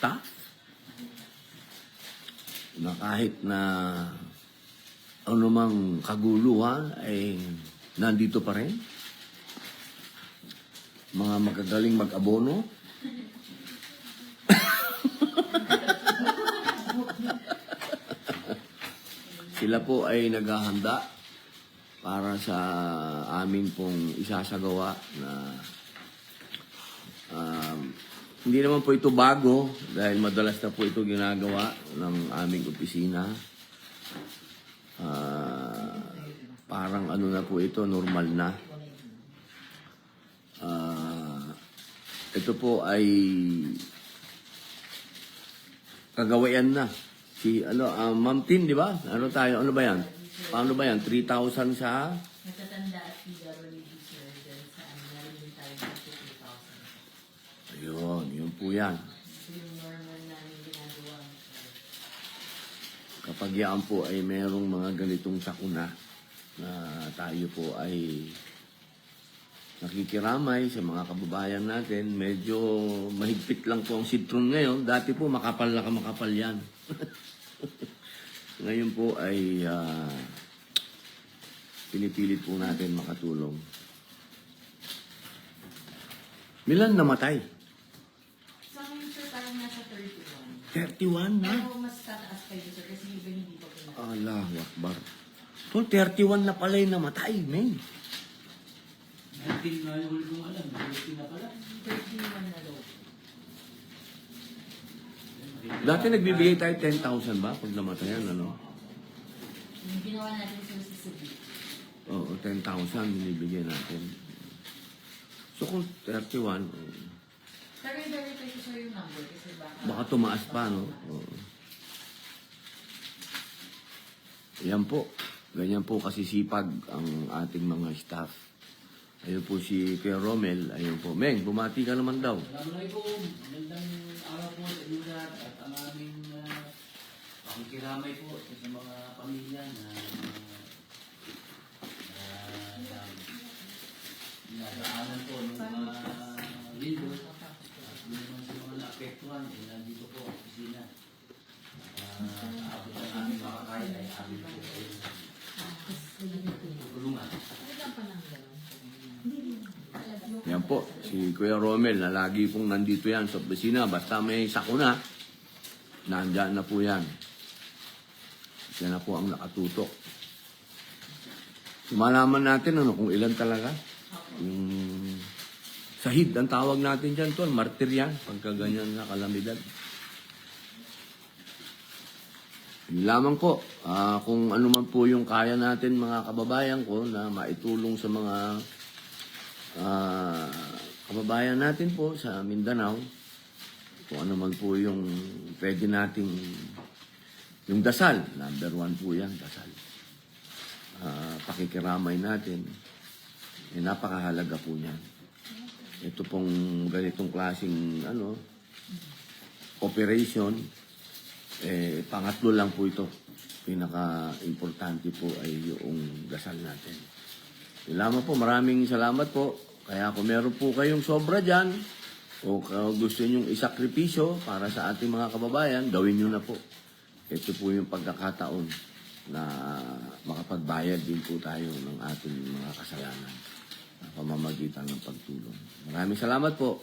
staff na kahit na anumang kaguluhan ay nandito pa rin. Mga magagaling mag-abono. Sila po ay naghahanda para sa amin pong isasagawa na hindi naman po ito bago dahil madalas na po ito ginagawa ng aming opisina. Parang ano na po ito, normal na. Ito po ay kagawayan na. Si Ma'am Tin, di ba? Ano ba yan? Paano ba yan? 3,000 sa Natatanda at PWD sir, dyan sa meron tayo ng 2,000. Ayun, yun po yan. Ito yung normal namin ginagawa. Kapag yan po ay merong mga ganitong sakuna na tayo po ay nakikiramay sa mga kababayan natin, medyo mahigpit lang po ang sitron ngayon. Dati po makapal na makapal yan. Ngayon po ay pinipilit po natin makatulong. Milan namatay? Sa ngayon sir, parang nasa 31. 31 na? Pero mas tataas kayo sir, kasi iba hindi pa pinag- Allahu Akbar. So, 31 na pala yung namatay, men. 19 na yung huli kong alam. 19 na pala. 31 na low. Dati nagbibigay tayo 10,000 ba pag namatayan, ano? Yung ginawa natin sir sa Cebu. Oo, 10,000 binibigay natin. So kung 31, Pero i-verify ko sir yung number kasi baka tumaas pa, no? Oo. Yan po. Ganyan po kasi sipag ang ating mga staff. Ayun po si Kuya Romel. Ayun po. Meng, bumati ka naman daw. Assalamualaikum. Magandang araw po sa inyo lahat at ang aming pakikiramay po sa mga pamilya na nadaanan po ng mga lindol at yun naman sa mga naapektuhan nandito po ang opisina. Aabot ang aming makakaya ay amin po kayo tutulungan. Yan po. Si Kuya Romel na lagi pong nandito yan sa opisina. Basta may sakuna, nandyan na po yan. Siya na po ang nakatutok. Malaman natin kung ilan talaga. Yung sahid, ang tawag natin dyan to, martir yan, pagka ganyan na kalamidad. Yun lamang po, kung ano man po yung kaya natin mga kababayan ko na maitulong sa mga kababayan natin po sa Mindanao, kung ano man po yung pwede nating, yung dasal, number 1 po yan, dasal. Pakikiramay natin, napakahalaga po niyan. Ito pong ganitong klaseng operation, pangatlo lang po ito. Pinaka-importante po ay yung dasal natin. Yun lamang po, maraming salamat po. Kaya kung meron po kayong sobra dyan, o gusto nyong isakripisyo para sa ating mga kababayan, gawin nyo na po. Ito po yung pagkakataon na makapagbayad din po tayo ng ating mga kasalanan sa pamamagitan ng pagtulong. Maraming salamat po.